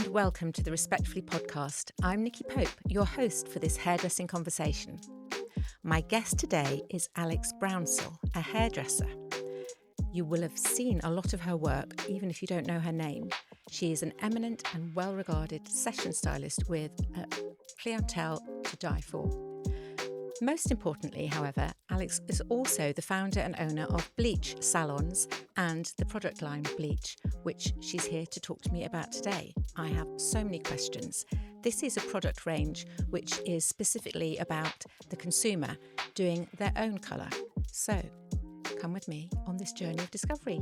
welcome to the Respectfully podcast. I'm Nikki Pope, your host for this hairdressing conversation. My guest today is Alex Brownsell, a hairdresser. You will have seen a lot of her work, even if you don't know her name. She is an eminent and well-regarded session stylist with a clientele to die for. Most importantly, however, Alex is also the founder and owner of Bleach salons and the product line Bleach, which she's here to talk to me about today. I have so many questions. This is a product range which is specifically about the consumer doing their own colour. So, come with me on this journey of discovery.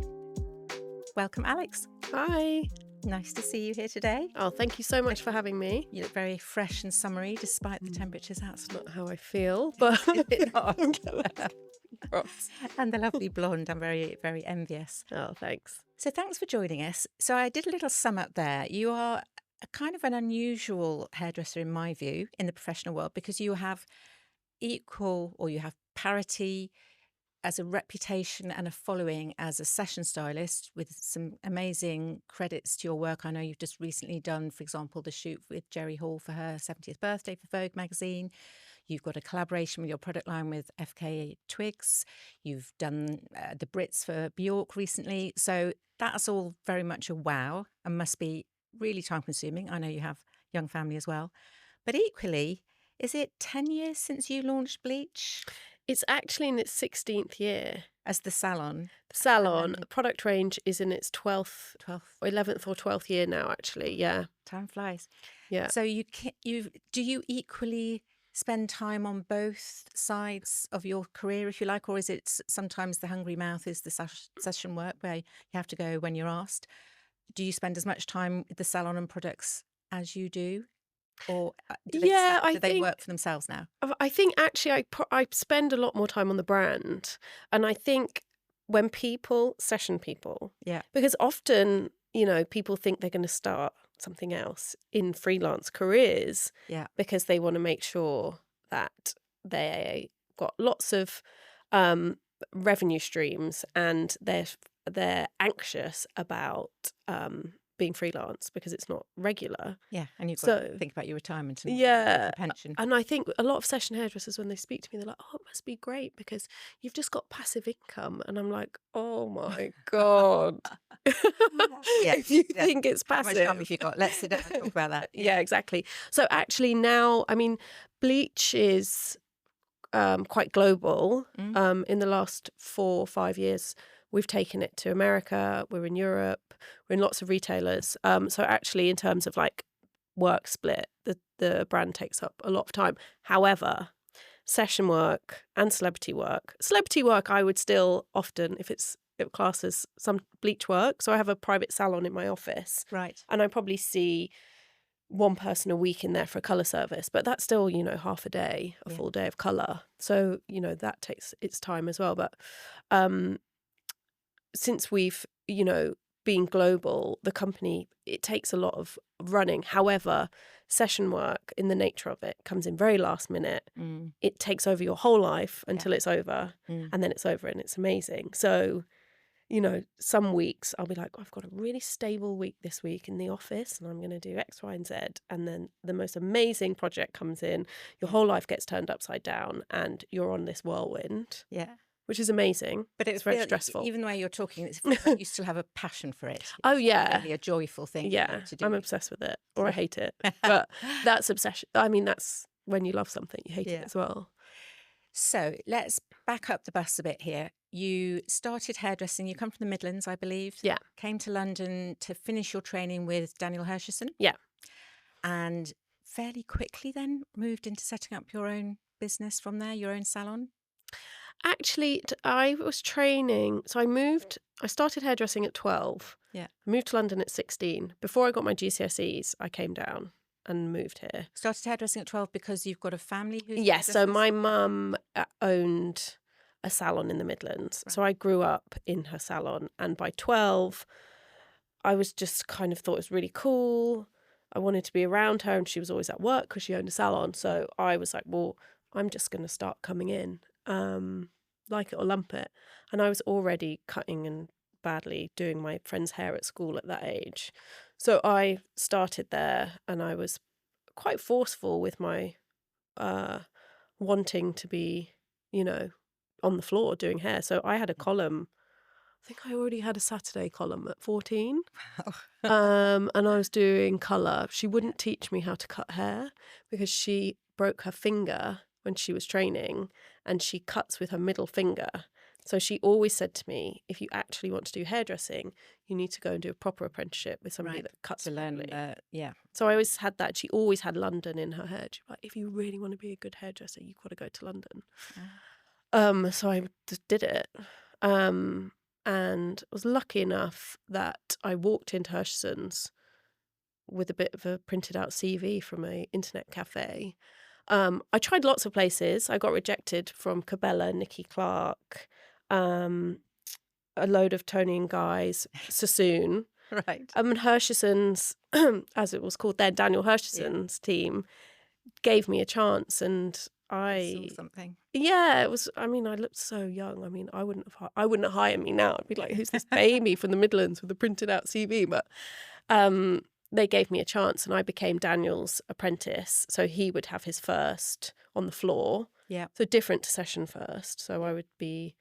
Welcome, Alex. Hi. Nice to see you here today. Oh, thank you so much for having me. You look very fresh and summery despite the temperatures outside. Not how I feel, but And the lovely blonde. I'm very, very envious. Oh, thanks. So thanks for joining us. So I did a little sum up there. You are a kind of an unusual hairdresser in my view in the professional world because you have equal or you have parity as a reputation and a following as a session stylist with some amazing credits to your work. I know you've just recently done, for example, the shoot with Jerry Hall for her 70th birthday for Vogue magazine. You've got a collaboration with your product line with FKA Twigs. You've done the Brits for Bjork recently. So that's all very much a wow and must be really time consuming. I know you have a young family as well. But equally, is it 10 years since you launched Bleach? It's actually in its 16th year. As the salon? The product range is in its 12th, 11th or 12th year now, actually, yeah. Time flies. Yeah. So do you equally spend time on both sides of your career, if you like, or is it sometimes the hungry mouth is the session work where you have to go when you're asked? Do you spend as much time with the salon and products as you do? Or do they work for themselves now? I think actually I spend a lot more time on the brand. And I think when session people, because often, people think they're going to start something else in freelance careers because they want to make sure that they got lots of revenue streams and they're anxious about being freelance because it's not regular. Yeah, and you've got to think about your retirement and pension. And I think a lot of session hairdressers, when they speak to me, they're like, oh, it must be great because you've just got passive income. And I'm like, oh my God. If you think it's passive. How much time have you got? Let's sit down and talk about that. Yeah, exactly. So actually now, Bleach is quite global. In the last 4 or 5 years, we've taken it to America, we're in Europe, we're in lots of retailers. So actually in terms of like work split, the brand takes up a lot of time. However, session work and celebrity work I would still often, if it classes some Bleach work. So I have a private salon in my office. Right. And I probably see one person a week in there for a colour service, but that's still, half a day, a full day of colour. So, that takes its time as well. But since we've, been global, the company, it takes a lot of running. However, session work in the nature of it comes in very last minute. It takes over your whole life until it's over and then it's over and it's amazing. So, some weeks I'll be like, I've got a really stable week this week in the office and I'm going to do X, Y, and Z. And then the most amazing project comes in. Your whole life gets turned upside down and you're on this whirlwind. Yeah. Which is amazing. But it's very stressful. Even the way you're talking, you still have a passion for it. Oh, yeah. Really a joyful thing to do. I'm obsessed with it. Or I hate it. But that's obsession. That's when you love something, you hate it as well. So let's back up the bus a bit here. You started hairdressing. You come from the Midlands, I believe. Yeah. Came to London to finish your training with Daniel Hirschison. Yeah. And fairly quickly then moved into setting up your own business from there, your own salon. Actually, I was training. So I started hairdressing at 12. Yeah. I moved to London at 16. Before I got my GCSEs, I came down and moved here. Started hairdressing at 12 because you've got a family who's... Yes, so my mum owned a salon in the Midlands. Right. So I grew up in her salon. And by 12, I was just kind of thought it was really cool. I wanted to be around her and she was always at work because she owned a salon. So I was like, well, I'm just going to start coming in. Like it or lump it. And I was already cutting and badly doing my friend's hair at school at that age. So I started there, and I was quite forceful with my wanting to be, on the floor doing hair. So I had a column. I think I already had a Saturday column at 14. And I was doing colour. She wouldn't teach me how to cut hair because she broke her finger when she was training, and she cuts with her middle finger. So she always said to me, if you actually want to do hairdressing, you need to go and do a proper apprenticeship with somebody that cuts to learn. properly. So I always had that. She always had London in her head. She was like, if you really want to be a good hairdresser, you've got to go to London. So I just did it. And was lucky enough that I walked into Hershison's with a bit of a printed out CV from an internet cafe. I tried lots of places. I got rejected from Cabela, Nikki Clark, a load of Tony and Guy's, Sassoon. Right. And Hershison's, as it was called then, Daniel Hershison's team gave me a chance, and I saw something. Yeah, it was. I mean, I looked so young. I mean, I wouldn't hire me now. I'd be like, "Who's this baby from the Midlands with a printed out CV?" But they gave me a chance, and I became Daniel's apprentice. So he would have his first on the floor. Yeah. So different to session first. So I would be,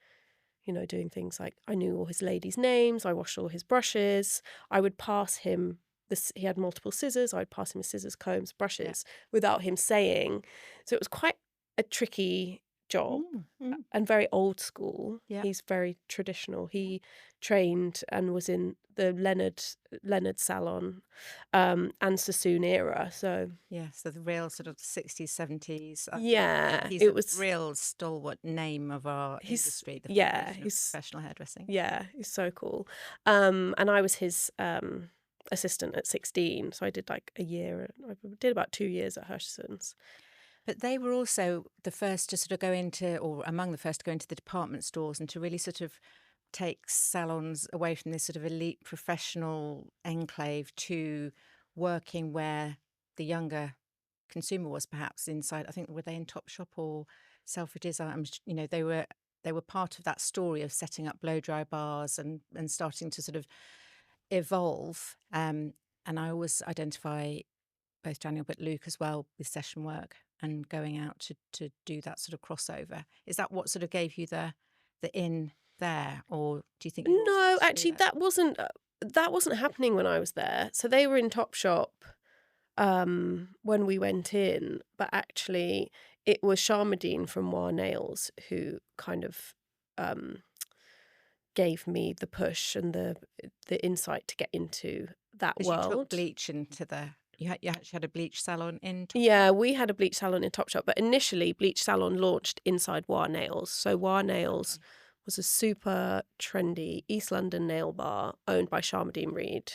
doing things like I knew all his ladies' names. I washed all his brushes. I would pass him. He had multiple scissors. I'd pass him his scissors, combs, brushes without him saying. So it was quite a tricky job and very old school. He's very traditional. He trained and was in the Leonard salon and Sassoon era. So so the real sort of 60s, 70s. He's a real stalwart name of our industry. He's professional hairdressing. Yeah, he's so cool. And I was his assistant at 16, so I did like a year. I did about 2 years at Hershison's. But they were also the first to sort of go into, or among the first to go into the department stores and to really sort of take salons away from this sort of elite professional enclave to working where the younger consumer was, perhaps inside. I think, were they in Topshop or Selfridges? They were part of that story of setting up blow dry bars and starting to sort of evolve. And I always identify both Daniel but Luke as well with session work and going out to do that sort of crossover. Is that what sort of gave you the in there, or do you think? No, actually, that wasn't happening when I was there. So they were in Topshop when we went in, but actually it was Sharmadine from War Nails who kind of gave me the push and the insight to get into that world. You took Bleach into the. You actually had a bleach salon in Topshop? Yeah, we had a bleach salon in Topshop, but initially Bleach Salon launched inside War Nails. So War Nails was a super trendy East London nail bar owned by Sharmadine Reid,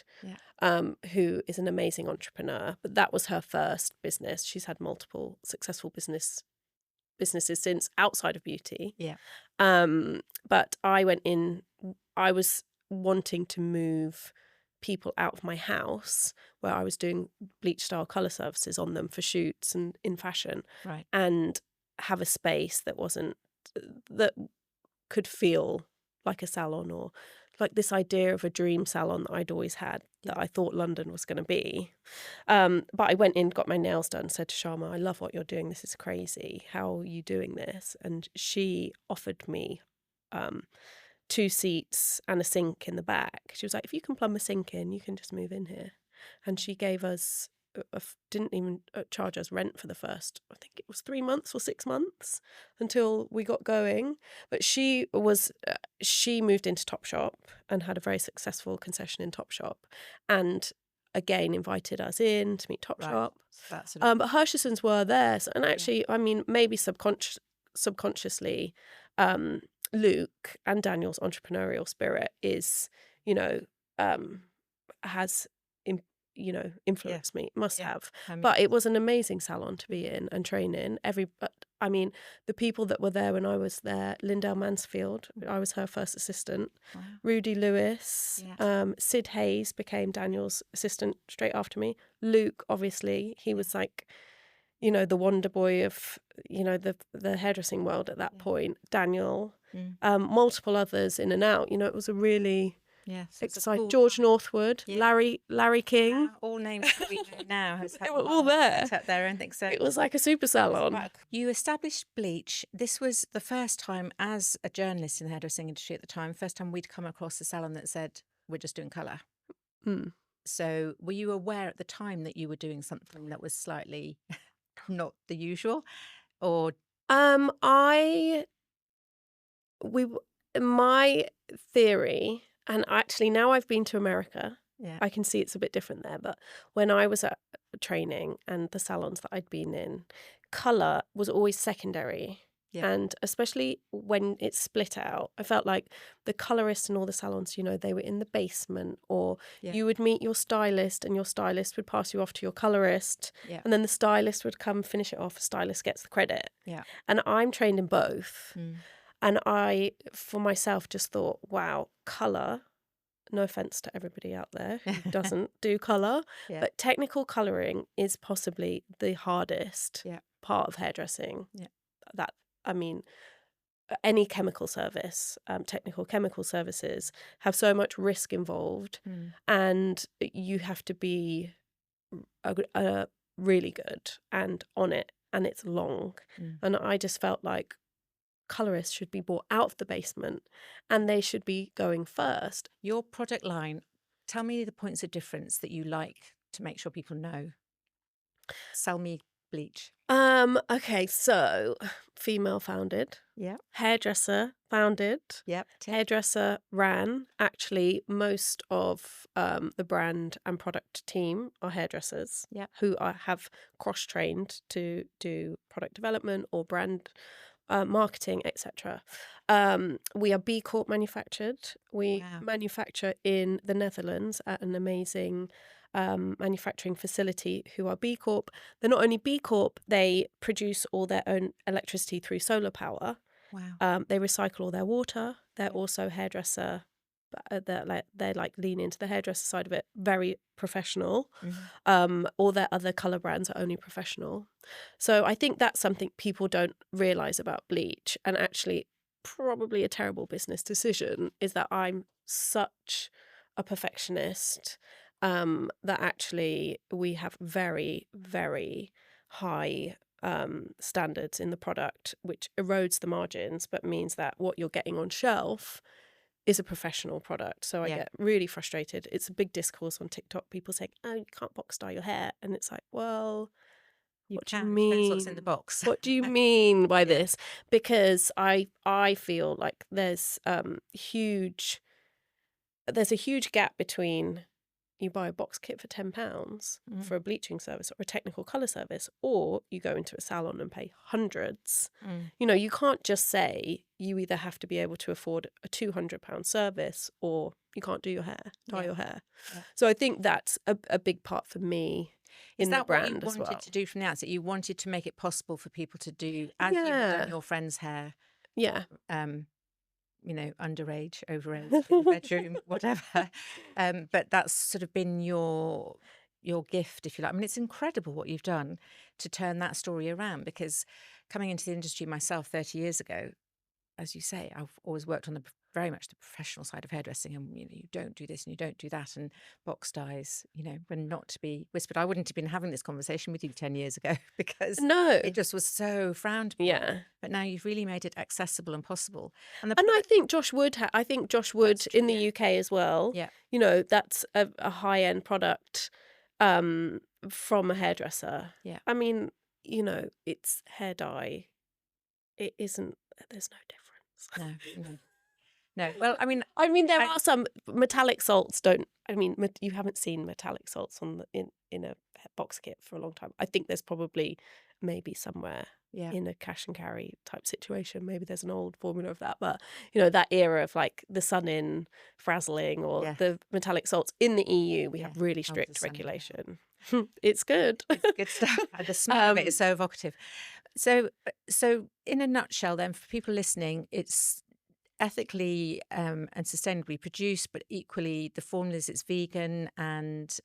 who is an amazing entrepreneur. But that was her first business. She's had multiple successful businesses since outside of beauty. Yeah. But I went in. I was wanting to move people out of my house where I was doing bleach style colour services on them for shoots and in fashion, right, and have a space that could feel like a salon, or like this idea of a dream salon that I'd always had that I thought London was going to be. But I went in, got my nails done, said to Sharma, I love what you're doing. This is crazy. How are you doing this? And she offered me 2 seats and a sink in the back. She was like, if you can plumb a sink in, you can just move in here. And she gave us, didn't even charge us rent for the first, I think it was 3 months or 6 months until we got going. But she moved into Topshop and had a very successful concession in Topshop, and again invited us in to meet Topshop. Right. But Hershison's were there. And actually, I mean, maybe subconsciously, Luke and Daniel's entrepreneurial spirit is, has, influenced me. Must have. But it was an amazing salon to be in and train in. The people that were there when I was there, Lindell Mansfield, I was her first assistant. Wow. Rudy Lewis, Sid Hayes became Daniel's assistant straight after me. Luke, obviously, he was like, the wonder boy of, the hairdressing world at that point. Daniel, multiple others in and out. It was a really Yeah, so it's a Excited. cool George time. Northwood, Yeah. Larry King. All names that we know now. They were all there. Up there, I think so. It was like a super salon. You established Bleach. This was the first time, as a journalist in the hairdressing industry at the time, first time we'd come across a salon that said, we're just doing colour. Mm. So were you aware at the time that you were doing something that was slightly not the usual? Or my theory, and actually now I've been to America, yeah, I can see it's a bit different there. But when I was at training and the salons that I'd been in, colour was always secondary. Yeah. And especially when it's split out, I felt like the colourist and all the salons, you know, they were in the basement, or Yeah. you would meet your stylist and your stylist would pass you off to your colourist. Yeah. And then the stylist would come finish it off. The stylist gets the credit. Yeah. And I'm trained in both. Mm. And I, for myself, just thought, wow, colour, no offence to everybody out there who doesn't do colour, Yeah. but technical colouring is possibly the hardest Yeah. part of hairdressing. Yeah. I mean, any chemical service, technical chemical services have so much risk involved, and you have to be really good and on it, and it's long. And I just felt like colourists should be brought out of the basement and they should be going first. Your product line, tell me the points of difference that you like to make sure people know. Sell me Bleach. Okay, so female founded. Yeah. Hairdresser founded. Yep. Hairdresser ran. Actually, most of the brand and product team are hairdressers. Yeah. Who have cross-trained to do product development or brand marketing, etc. We are B Corp manufactured. We manufacture in the Netherlands at an amazing manufacturing facility who are B Corp. They're not only B Corp, they produce all their own electricity through solar power. Wow. They recycle all their water. They're also hairdresser. They lean into the hairdresser side of it. Very professional. All their other colour brands are only professional. So I think that's something people don't realise about Bleach, and actually probably a terrible business decision, is that I'm such a perfectionist that actually we have very, very high standards in the product, which erodes the margins, but means that what you're getting on shelf is a professional product. So I get really frustrated. It's a big discourse on TikTok, people saying, oh, you can't box dye your hair. And it's like, well, what do you mean? Depends what's in the box. What do you mean by this? Because I feel like there's a huge gap between you buy a box kit for £10 for a bleaching service or a technical colour service, or you go into a salon and pay hundreds. You know, you can't just say you either have to be able to afford a £200 service or you can't do your hair, dye your hair. Yeah. So I think that's a big part for me in the brand as well. Is that what you wanted to do from the outset? You wanted to make it possible for people to do, as you've done your friend's hair. Yeah. You know, underage, overage, in the bedroom, whatever. But that's sort of been your gift, if you like. I mean, it's incredible what you've done to turn that story around, because coming into the industry myself 30 years ago, as you say, I've always worked on very much the professional side of hairdressing, and you know, you don't do this and you don't do that, and box dyes, you know, were not to be whispered. I wouldn't have been having this conversation with you 10 years ago because it just was so frowned upon. Yeah. But now you've really made it accessible and possible. And I think Josh Wood, in the UK as well. Yeah. You know, that's a high-end product from a hairdresser. Yeah. I mean, you know, it's hair dye. It isn't. There's no difference. No. Well, I mean, there are some metallic salts. You haven't seen metallic salts in a box kit for a long time. I think there's probably maybe somewhere in a cash and carry type situation. Maybe there's an old formula of that, but you know, that era of like the Sun-In frazzling or the metallic salts in the EU, we have really strict regulation. It's good. It's good stuff. The smell of it is so evocative. So in a nutshell, then, for people listening, it's ethically and sustainably produced, but equally the formulas, it's vegan and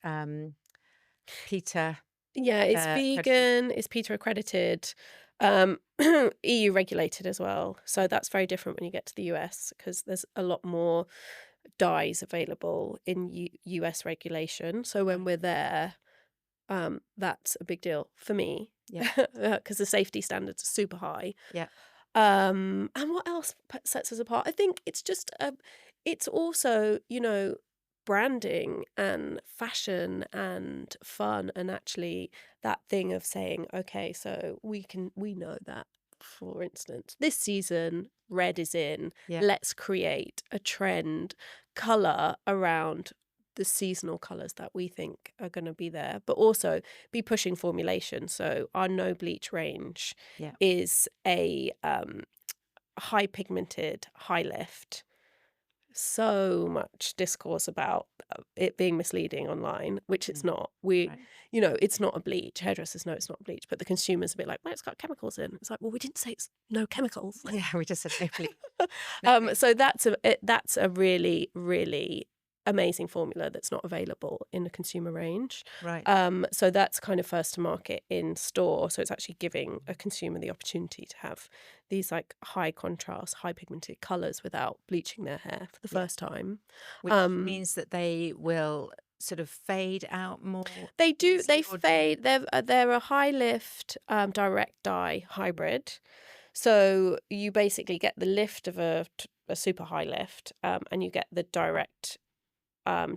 PETA. Yeah, it's vegan, it's PETA accredited, EU regulated as well. So that's very different when you get to the US, because there's a lot more dyes available in US regulation. So when we're there, that's a big deal for me. Yeah. Because the safety standards are super high. Yeah. And what else sets us apart? I think it's just it's also, branding and fashion and fun, and actually that thing of saying, okay, so we know that, for instance, this season red is in. Yeah. Let's create a trend color around the seasonal colors that we think are going to be there, but also be pushing formulation. So our no bleach range Yeah. is a high pigmented, high lift. So much discourse about it being misleading online, which it's not. Right. It's not a bleach. Hairdressers know it's not a bleach, but the consumer's a bit like, well, it's got chemicals in. It's like, well, we didn't say it's no chemicals. Yeah, we just said no bleach. So that's a really, really amazing formula that's not available in the consumer range. Right. So that's kind of first to market in store. So it's actually giving a consumer the opportunity to have these like high contrast, high pigmented colours without bleaching their hair for the first time. Which means that they will sort of fade out more. They do. They or fade. They're a high lift direct dye hybrid. So you basically get the lift of a super high lift, and you get the direct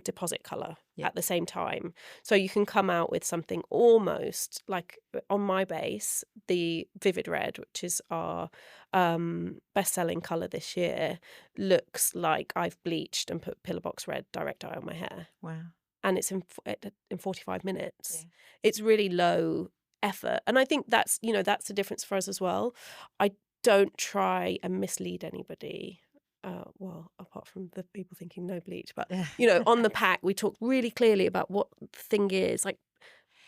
deposit color at the same time. So you can come out with something almost like, on my base, the Vivid Red, which is our best-selling color this year, looks like I've bleached and put Pillar Box Red direct dye on my hair. Wow. And it's in 45 minutes. Yeah. It's really low effort. And I think that's the difference for us as well. I don't try and mislead anybody. Well, apart from the people thinking no bleach, but on the pack, we talk really clearly about what the thing is. Like,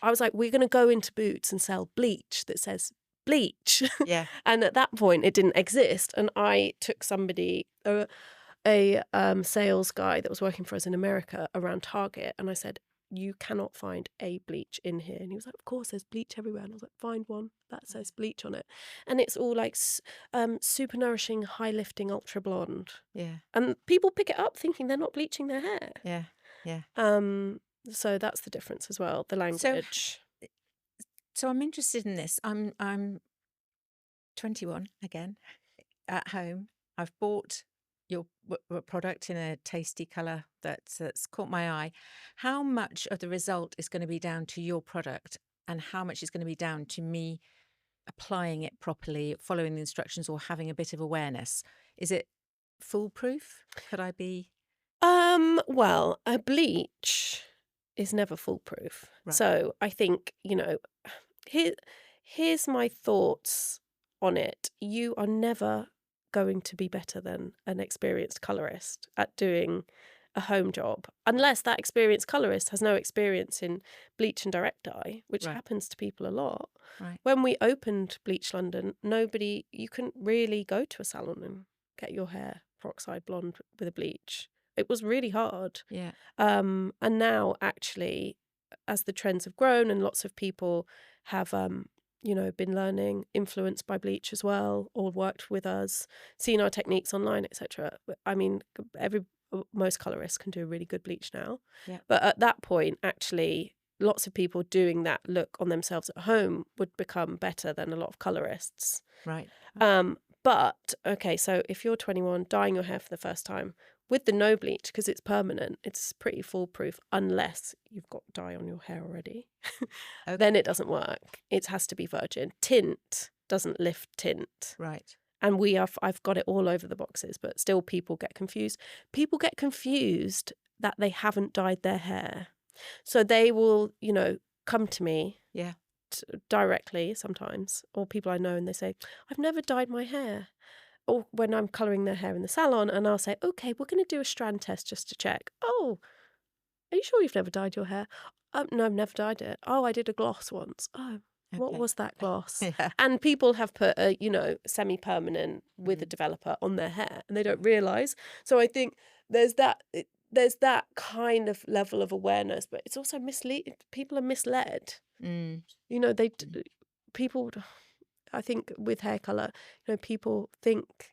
I was like, we're going to go into Boots and sell bleach that says bleach. Yeah. And at that point, it didn't exist. And I took somebody, a sales guy that was working for us in America around Target, and I said, you cannot find a bleach in here. And he was like, of course, there's bleach everywhere. And I was like, find one that says bleach on it. And it's all like super nourishing, high lifting, ultra blonde. Yeah. And people pick it up thinking they're not bleaching their hair. Yeah. Yeah. So that's the difference as well, the language. So I'm interested in this. I'm 21 again, at home. I've bought your product in a tasty colour that's caught my eye. How much of the result is going to be down to your product, and how much is going to be down to me applying it properly, following the instructions, or having a bit of awareness? Is it foolproof? Could I be? Well, a bleach is never foolproof. Right. So I think, here's my thoughts on it. You are never going to be better than an experienced colorist at doing a home job, unless that experienced colorist has no experience in bleach and direct dye, which happens to people a lot. Right. When we opened Bleach London, you couldn't really go to a salon and get your hair peroxide blonde with a bleach. It was really hard. Yeah. And now, actually, as the trends have grown and lots of people have been learning, influenced by bleach as well, or worked with us, seen our techniques online, etc. I mean, most colorists can do a really good bleach now. Yeah. But at that point, actually, lots of people doing that look on themselves at home would become better than a lot of colorists. Right. But okay, so if you're 21, dyeing your hair for the first time with the no bleach, because it's permanent, it's pretty foolproof unless you've got dye on your hair already. Okay. Then it doesn't work. It has to be virgin. Tint doesn't lift tint. Right. And I've got it all over the boxes, but still people get confused. People get confused that they haven't dyed their hair. So they will, come to me directly sometimes, or people I know, and they say, I've never dyed my hair. Or when I'm colouring their hair in the salon, and I'll say, okay, we're going to do a strand test just to check. Oh, are you sure you've never dyed your hair? No, I've never dyed it. Oh, I did a gloss once. Oh, what was that gloss? Yeah. And people have put a, semi-permanent with a developer on their hair, and they don't realise. So I think there's that kind of level of awareness, but it's also people are misled. People, I think with hair colour, people think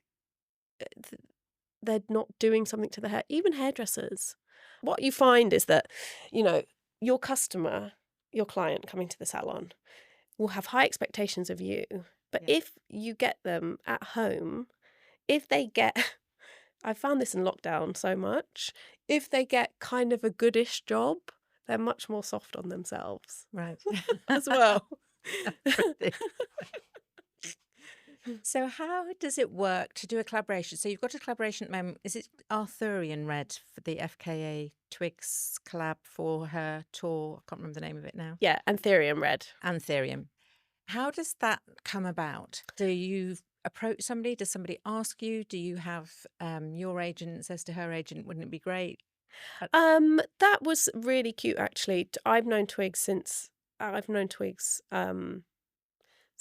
they're not doing something to the hair. Even hairdressers. What you find is that, your customer, your client coming to the salon will have high expectations of you. But Yeah. if you get them at home, if they get, I found this in lockdown so much, if they get kind of a goodish job, they're much more soft on themselves Right. as well. Brilliant. So how does it work to do a collaboration? So you've got a collaboration at the moment. Is it Arthurian Red for the FKA Twigs collab for her tour? I can't remember the name of it now. Yeah, Anthurium red. Anthurium. How does that come about? Do you approach somebody? Does somebody ask you? Do you have your agent says to her agent, wouldn't it be great? That was really cute, actually. I've known Twigs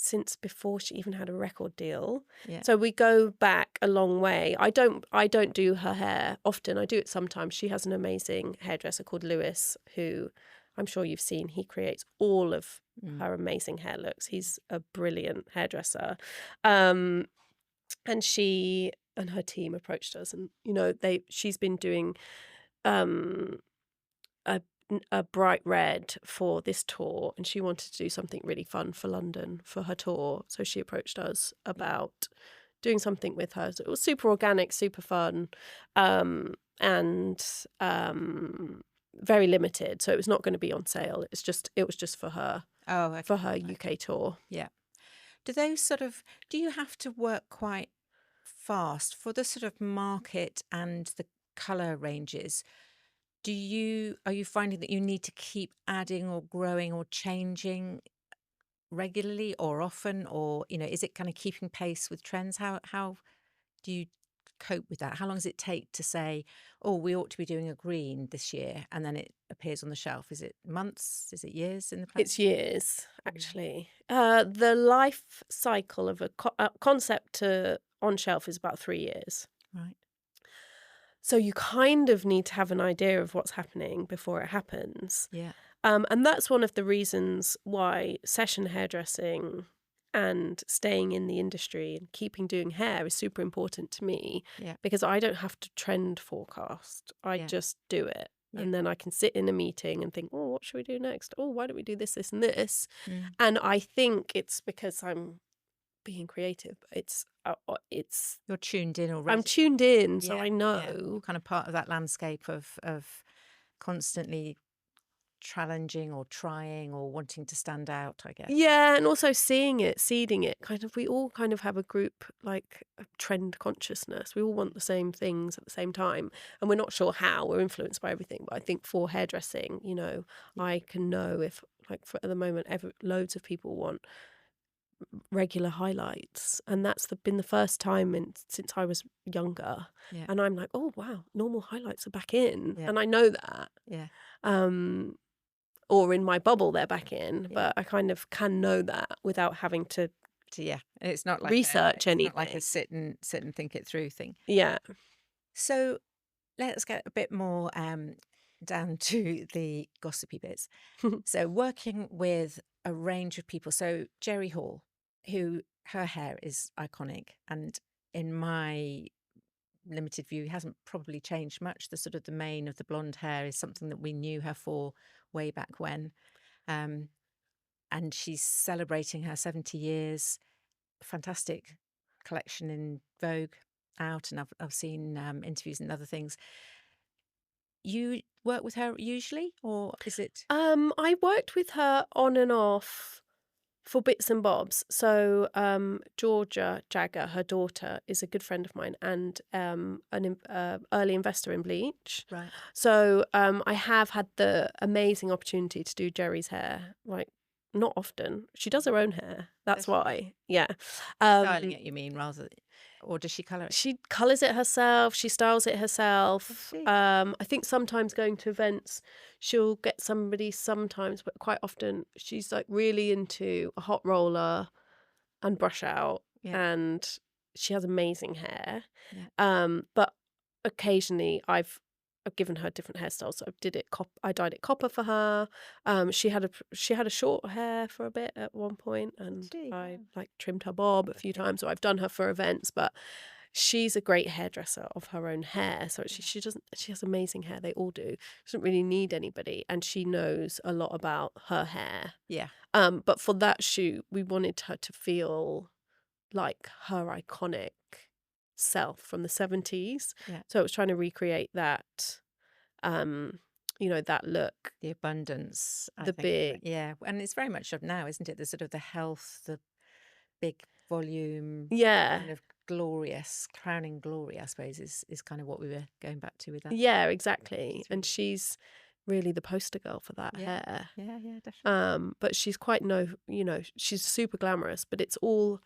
since before she even had a record deal. Yeah. So we go back a long way. I don't do her hair often. I do it sometimes. She has an amazing hairdresser called Lewis, who I'm sure you've seen. He creates all of her amazing hair looks. He's a brilliant hairdresser. And she and her team approached us, and she's been doing a bright red for this tour, and she wanted to do something really fun for London for her tour. So she approached us about doing something with her. So it was super organic, super fun, and very limited. So it was not going to be on sale. It was just for her. Oh, okay. For her UK tour. Yeah. Do you have to work quite fast for the sort of market and the colour ranges? Are you finding that you need to keep adding or growing or changing regularly or often, or is it kind of keeping pace with trends? How do you cope with that? How long does it take to say, oh, we ought to be doing a green this year, and then it appears on the shelf? Is it months? Is it years in the plant? It's years, actually. The life cycle of a concept to on shelf is about 3 years. Right. So you kind of need to have an idea of what's happening before it happens. Yeah. And that's one of the reasons why session hairdressing and staying in the industry and keeping doing hair is super important to me. Yeah. Because I don't have to trend forecast. I just do it. Yeah. And then I can sit in a meeting and think, oh, what should we do next? Oh, why don't we do this, this, and this? And I think it's because I'm being creative. It's You're tuned in already. I'm tuned in, so Yeah, I know. You're kind of part of that landscape of constantly challenging or trying or wanting to stand out, I guess. Yeah, and also seeing it, seeding it. We all kind of have a group, like a trend consciousness. We all want the same things at the same time, and we're not sure how. We're influenced by everything. But I think for hairdressing, I can know if, like, at the moment, loads of people want regular highlights, and that's been the first time since I was younger. Yeah. And I'm like, oh wow, normal highlights are back in, Yeah. and I know that. Yeah. Or in my bubble they're back in, Yeah. but I kind of can know that without having to It's not like research anything. Not like a sit and think it through thing. Yeah. So let's get a bit more down to the gossipy bits. So working with a range of people. So Jerry Hall, who her hair is iconic, and in my limited view hasn't probably changed much. The mane of the blonde hair is something that we knew her for way back when, and she's celebrating her 70 years. Fantastic collection in Vogue out, and I've seen interviews and other things. You work with her usually, or is it? I worked with her on and off for bits and bobs. So Georgia Jagger, her daughter, is a good friend of mine and an early investor in Bleach. Right. So I have had the amazing opportunity to do Jerry's hair, like not often. She does her own hair. That's why. Yeah. Styling it, you mean, or does she colour it? She colours it herself. She styles it herself. I think sometimes going to events, she'll get somebody sometimes, but quite often she's like really into a hot roller and brush out. Yeah. And she has amazing hair. Yeah. But occasionally I've given her different hairstyles. So I dyed it copper for her. She had a short hair for a bit at one point, and I like trimmed her bob a few times. So I've done her for events, but she's a great hairdresser of her own hair. So she has amazing hair. They all do. She doesn't really need anybody. And she knows a lot about her hair. Yeah. But for that shoot, we wanted her to feel like her iconic self from the 70s. Yeah. So it was trying to recreate that, that look. The abundance. I The think. big. Yeah. And it's very much of now, isn't it? The sort of the health, the big volume. Yeah. Kind of glorious, crowning glory, I suppose, is kind of what we were going back to with that. Yeah, exactly. And she's really the poster girl for that hair. Yeah, definitely. But she's quite she's super glamorous, but it's all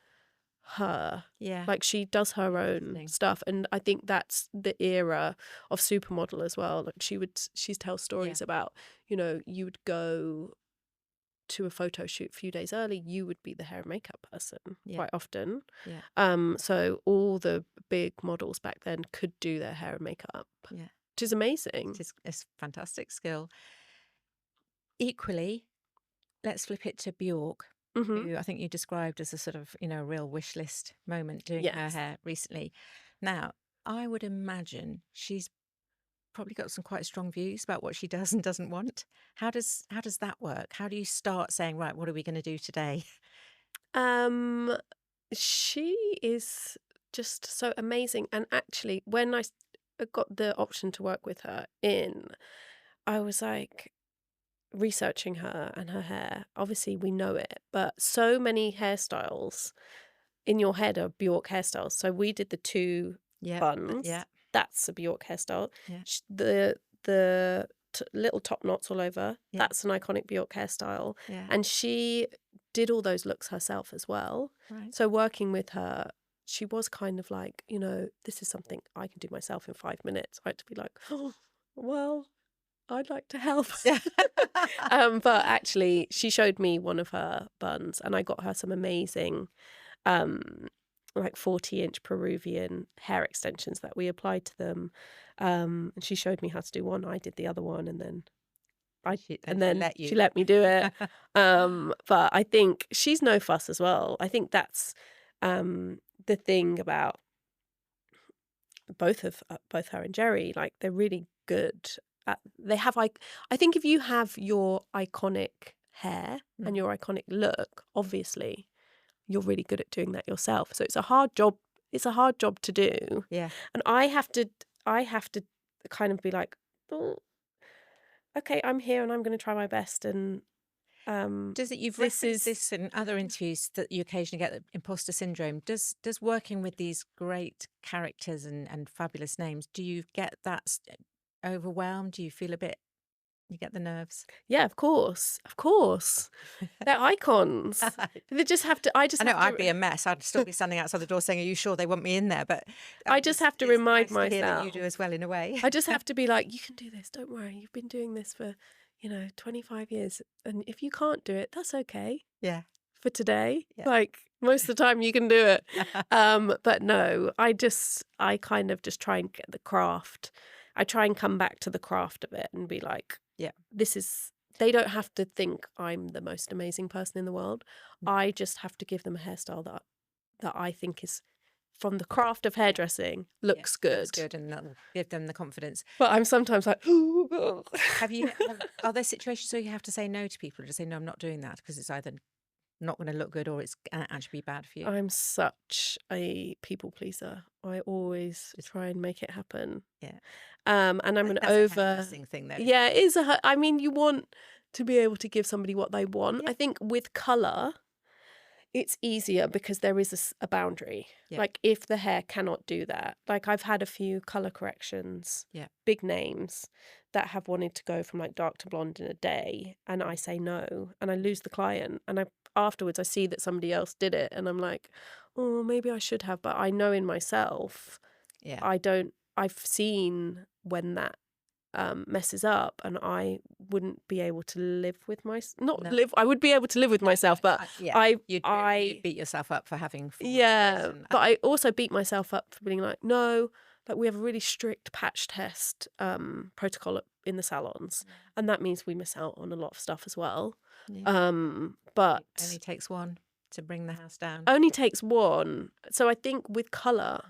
her. Yeah. Like she does her own stuff. And I think that's the era of supermodel as well. Like she's tell stories about, you would go to a photo shoot a few days early, you would be the hair and makeup person quite often. Yeah. So all the big models back then could do their hair and makeup. Yeah. Which is amazing. It's a fantastic skill. Equally, let's flip it to Bjork, who I think you described as a sort of, a real wish list moment doing her hair recently. Now, I would imagine she's probably got some quite strong views about what she does and doesn't want. How does that work? How do you start saying, right, what are we going to do today? She is just so amazing. And actually, when I got the option to work with her I was like researching her and her hair. Obviously, we know it, but so many hairstyles in your head are Bjork hairstyles. So we did the two buns. Yeah. That's a Bjork hairstyle. Yeah. The little top knots all over. Yeah. That's an iconic Bjork hairstyle. Yeah. And she did all those looks herself as well. Right. So working with her, she was kind of like, this is something I can do myself in 5 minutes. I had to be like, oh, well, I'd like to help. But actually, she showed me one of her buns and I got her some amazing 40-inch Peruvian hair extensions that we applied to them. And she showed me how to do one. I did the other one, and then she let me do it. But I think she's no fuss as well. I think that's the thing about both her and Jerry. Like they're really good. They have I think if you have your iconic hair and your iconic look, obviously you're really good at doing that yourself. So it's a hard job. It's a hard job to do. Yeah. And I have to kind of be like, oh, okay, I'm here and I'm going to try my best. And you've referenced this in other interviews that you occasionally get, the imposter syndrome. Does working with these great characters and fabulous names, do you get that overwhelmed? Do you feel you get the nerves? Yeah, of course. They're icons. They just have to. I know I'd be a mess. I'd still be standing outside the door saying, "Are you sure they want me in there?" But I just have to remind myself. To hear that you do as well, in a way. I just have to be like, "You can do this. Don't worry. You've been doing this for 25 years, and if you can't do it, that's okay." Yeah. For today, like most of the time, you can do it. But no, I kind of just try and get the craft. I try and come back to the craft of it and be like, they don't have to think I'm the most amazing person in the world. I just have to give them a hairstyle that I think is, from the craft of hairdressing, looks good. Looks good, and that'll give them the confidence. But I'm sometimes like, oh. Are there situations where you have to say no to people, or just say, no, I'm not doing that, because it's either not going to look good or it's going to actually be bad for you? I'm such a people pleaser. I always try and make it happen. Yeah. And I'm an hairdressing thing, though. Yeah, it is I mean, you want to be able to give somebody what they want. I think with colour, it's easier because there is a boundary. Like if the hair cannot do that, like I've had a few colour corrections, big names that have wanted to go from like dark to blonde in a day, and I say no, and I lose the client, and afterwards I see that somebody else did it, and I'm like, oh, maybe I should have, but I know in myself, I've seen when that messes up, and I wouldn't be able to live with I would be able to live with myself, but you'd beat yourself up for having but I also beat myself up for being like, no, like we have a really strict patch test protocol in the salons, and that means we miss out on a lot of stuff as well. But it only takes one to bring the house down. Only takes one. So I think with colour,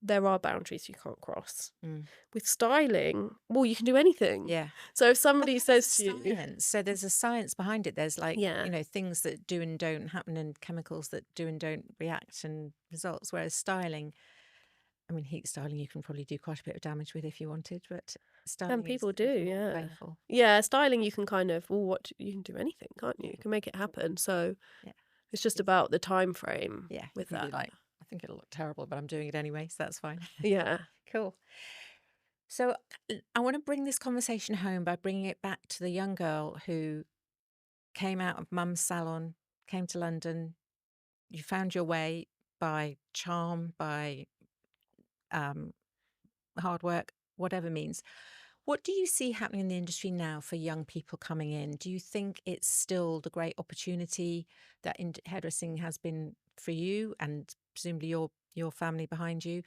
there are boundaries you can't cross. Mm. With styling, well, you can do anything. Yeah. So if somebody But says there's to you, science. So there's a science behind it. There's like, yeah, things that do and don't happen and chemicals that do and don't react and results. Whereas styling, I mean, heat styling, you can probably do quite a bit of damage with if you wanted, but styling and people is do, more yeah. playful. Yeah, styling you can kind of, you can do anything, can't you? You can make it happen. So Yeah. it's just about the time frame Yeah. with You can that. be like, I think it'll look terrible, but I'm doing it anyway, so that's fine. Yeah. Cool. So I want to bring this conversation home by bringing it back to the young girl who came out of mum's salon, came to London. You found your way by charm, by hard work, whatever means. What do you see happening in the industry now for young people coming in? Do you think it's still the great opportunity that hairdressing has been for you and presumably your family behind you?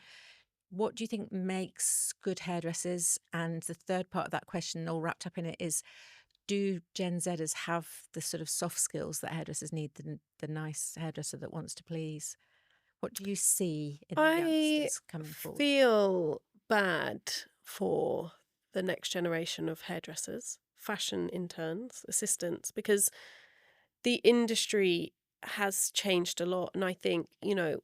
What do you think makes good hairdressers? And the third part of that question, all wrapped up in it, is do Gen Zers have the sort of soft skills that hairdressers need, the nice hairdresser that wants to please? What do you see in the I youngsters coming forward? feel bad for the next generation of hairdressers, fashion interns, assistants, because the industry has changed a lot. And I think,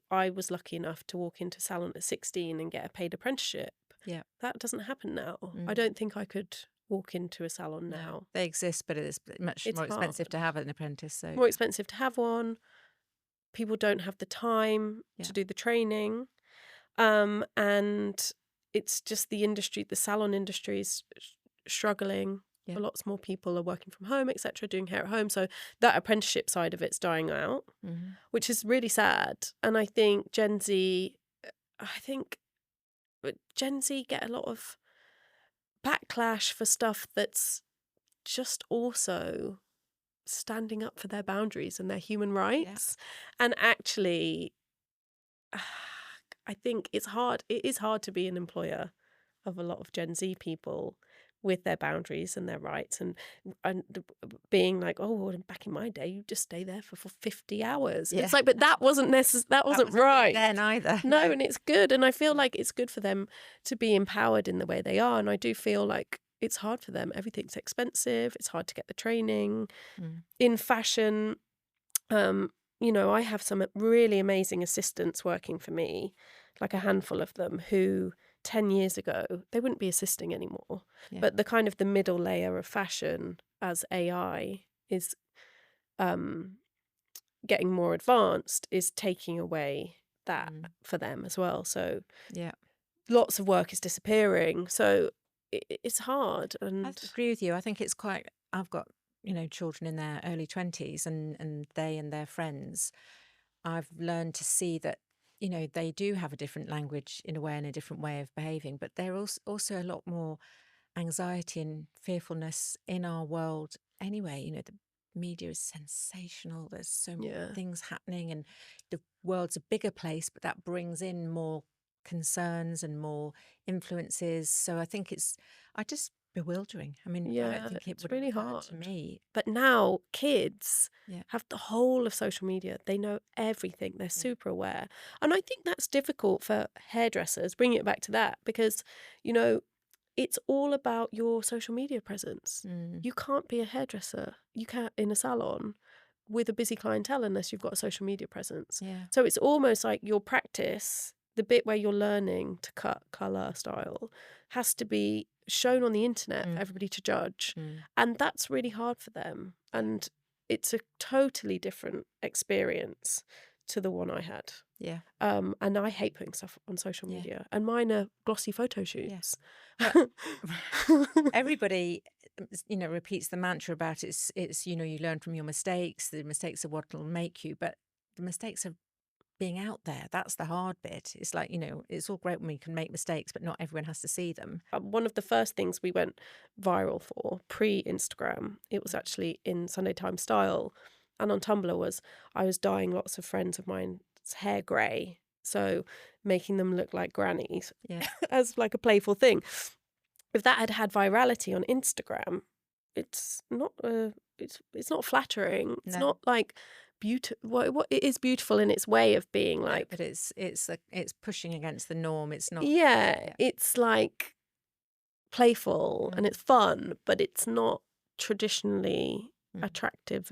I was lucky enough to walk into salon at 16 and get a paid apprenticeship. Yeah. That doesn't happen now. I don't think I could walk into a salon now. No, they exist, but it's much more expensive to have an apprentice. So more expensive to have one. People don't have the time Yeah. to do the training. And it's just the industry, the salon industry is struggling. Yeah. Lots more people are working from home, etc., doing hair at home. So that apprenticeship side of it's dying out, which is really sad. And I think Gen Z get a lot of backlash for stuff that's just also standing up for their boundaries and their human rights. And actually, I think it's hard. It is hard to be an employer of a lot of Gen Z people with their boundaries and their rights, and being like, oh, well, back in my day, you just stay there for 50 hours. Yeah. It's like, but that wasn't necessary. That wasn't right then either. No, and it's good, and I feel like it's good for them to be empowered in the way they are, and I do feel like it's hard for them. Everything's expensive. It's hard to get the training in fashion. I have some really amazing assistants working for me, like a handful of them who 10 years ago, they wouldn't be assisting anymore. Yeah. But the kind of the middle layer of fashion as AI is getting more advanced is taking away that for them as well. So lots of work is disappearing. So it's hard. And I agree with you. I think it's quite, I've got children in their early 20s and they and their friends, I've learned to see that, they do have a different language in a way and a different way of behaving, but there also a lot more anxiety and fearfulness in our world anyway. The media is sensational. There's so many things happening and the world's a bigger place, but that brings in more concerns and more influences. So I think it's just bewildering. I mean, I don't think it would really have occurred hard to me. But now kids have the whole of social media. They know everything. They're super aware. And I think that's difficult for hairdressers, bringing it back to that, because, it's all about your social media presence. You can't be a hairdresser. You can't in a salon with a busy clientele unless you've got a social media presence. So it's almost like your practice, the bit where you're learning to cut, colour, style, has to be shown on the internet for everybody to judge. And that's really hard for them. And it's a totally different experience to the one I had. Yeah. And I hate putting stuff on social media. And mine are glossy photo shoots. Well, everybody, repeats the mantra about it's you learn from your mistakes. The mistakes are what will make you, but the mistakes are being out there. That's the hard bit. It's like, it's all great when we can make mistakes, but not everyone has to see them. One of the first things we went viral for pre-Instagram, it was actually in Sunday Times Style and on Tumblr, I was dyeing lots of friends of mine's hair grey, so making them look like grannies as like a playful thing. If that had virality on Instagram, it's not flattering. It's not like beautiful. What it is beautiful in its way of being like. But it's pushing against the norm. It's not. Yeah, it's like playful and it's fun, but it's not traditionally attractive,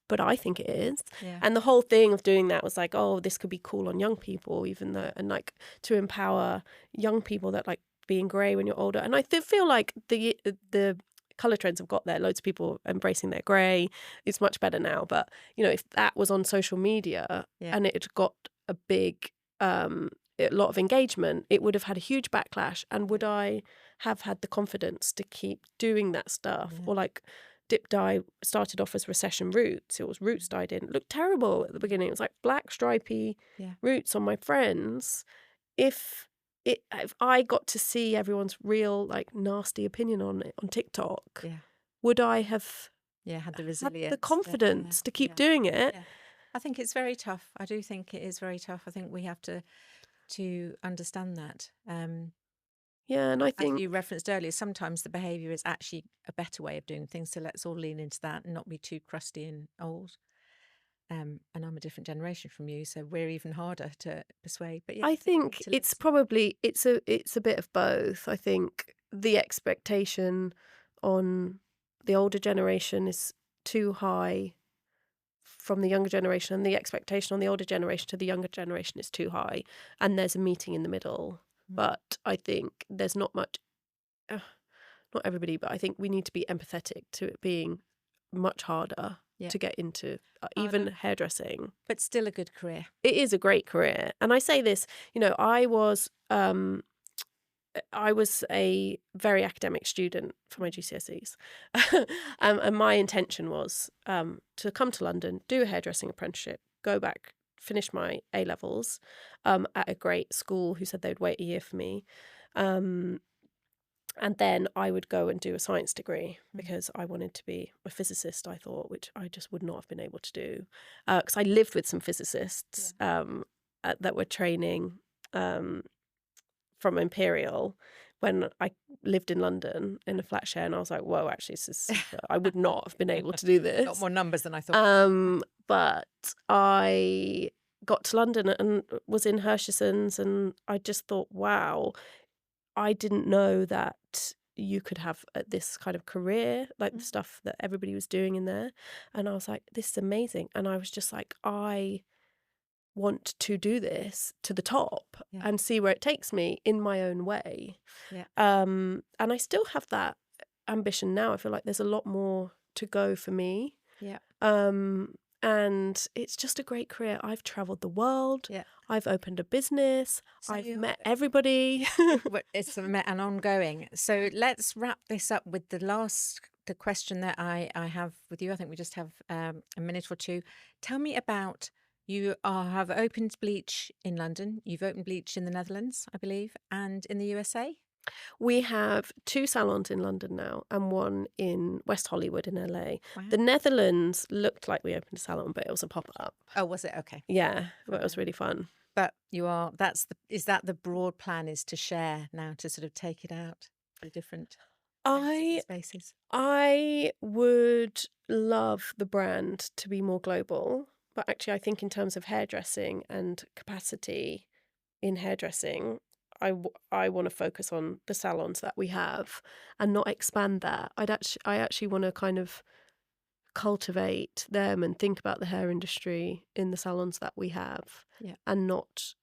but I think it is. Yeah. And the whole thing of doing that was like, oh, this could be cool on young people, even though, and like to empower young people that like being grey when you're older. And I feel like the colour trends have got there. Loads of people embracing their grey. It's much better now. But, you know, if that was on social media and it had got a big, a lot of engagement, it would have had a huge backlash. And would I have had the confidence to keep doing that stuff? Or like dip dye started off as recession roots. It was roots dyed in. It looked terrible at the beginning. It was like black stripy roots on my friends. If I got to see everyone's real like nasty opinion on it on TikTok, would I have had the resilience, had the confidence to keep doing it? I think it's very tough. I do think it is very tough. I think we have to understand that. And I think, as you referenced earlier, sometimes the behaviour is actually a better way of doing things. So let's all lean into that and not be too crusty and old. And I'm a different generation from you, so we're even harder to persuade. But I think it's probably it's a bit of both. I think the expectation on the older generation is too high from the younger generation, and the expectation on the older generation to the younger generation is too high, and there's a meeting in the middle. But I think there's not much, not everybody, but I think we need to be empathetic to it being much harder to get into even hairdressing. But still a good career. It is a great career. And I say this, you know, I was a very academic student for my GCSEs. And my intention was to come to London, do a hairdressing apprenticeship, go back, finish my A-levels at a great school who said they'd wait a year for me. And then I would go and do a science degree because I wanted to be a physicist, I thought, which I just would not have been able to do. Because I lived with some physicists that were training from Imperial when I lived in London in a flat share. And I was like, whoa, actually, I would not have been able to do this. A lot more numbers than I thought. But I got to London and was in Hershison's, and I just thought, wow, I didn't know that you could have this kind of career, like the stuff that everybody was doing in there. And I was like, this is amazing. And I was just like, I want to do this to the top and see where it takes me in my own way. And I still have that ambition now. I feel like there's a lot more to go for me. And it's just a great career. I've travelled the world. I've opened a business. So I've met everybody. It's an ongoing. So let's wrap this up with the question that I have with you. I think we just have a minute or two. Tell me about, you have opened Bleach in London. You've opened Bleach in the Netherlands, I believe, and in the USA. We have 2 salons in London now and 1 in West Hollywood in LA. Wow. The Netherlands looked like we opened a salon, but it was a pop-up. Oh, was it? Okay. Yeah, but it was really fun. But is that the broad plan, is to share now, to sort of take it out to different spaces? I would love the brand to be more global, but actually I think in terms of hairdressing and capacity in hairdressing, I want to focus on the salons that we have and not expand that. I actually want to kind of cultivate them and think about the hair industry in the salons that we have and not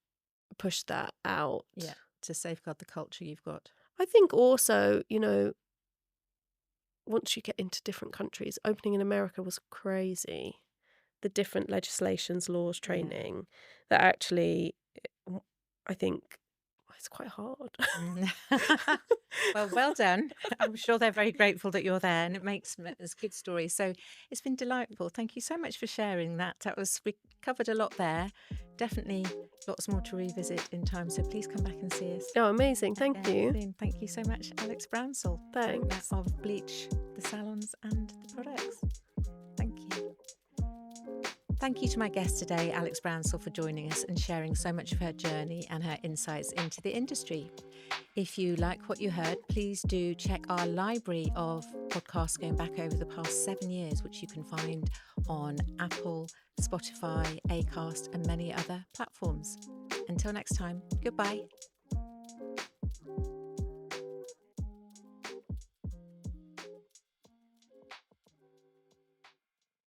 push that out. Yeah, to safeguard the culture you've got. I think also, you know, once you get into different countries, opening in America was crazy. The different legislations, laws, training, that actually, I think, it's quite hard. Well done. I'm sure they're very grateful that you're there, and it makes it a good story. So it's been delightful. Thank you so much for sharing that. We covered a lot there. Definitely lots more to revisit in time. So please come back and see us. Oh, amazing. Thank you. Thank you so much, Alex Brownsell. Thanks. Of Bleach, the salons and the products. Thank you. Thank you to my guest today, Alex Brownsell, for joining us and sharing so much of her journey and her insights into the industry. If you like what you heard, please do check our library of podcasts going back over the past 7 years, which you can find on Apple, Spotify, Acast, and many other platforms. Until next time, goodbye.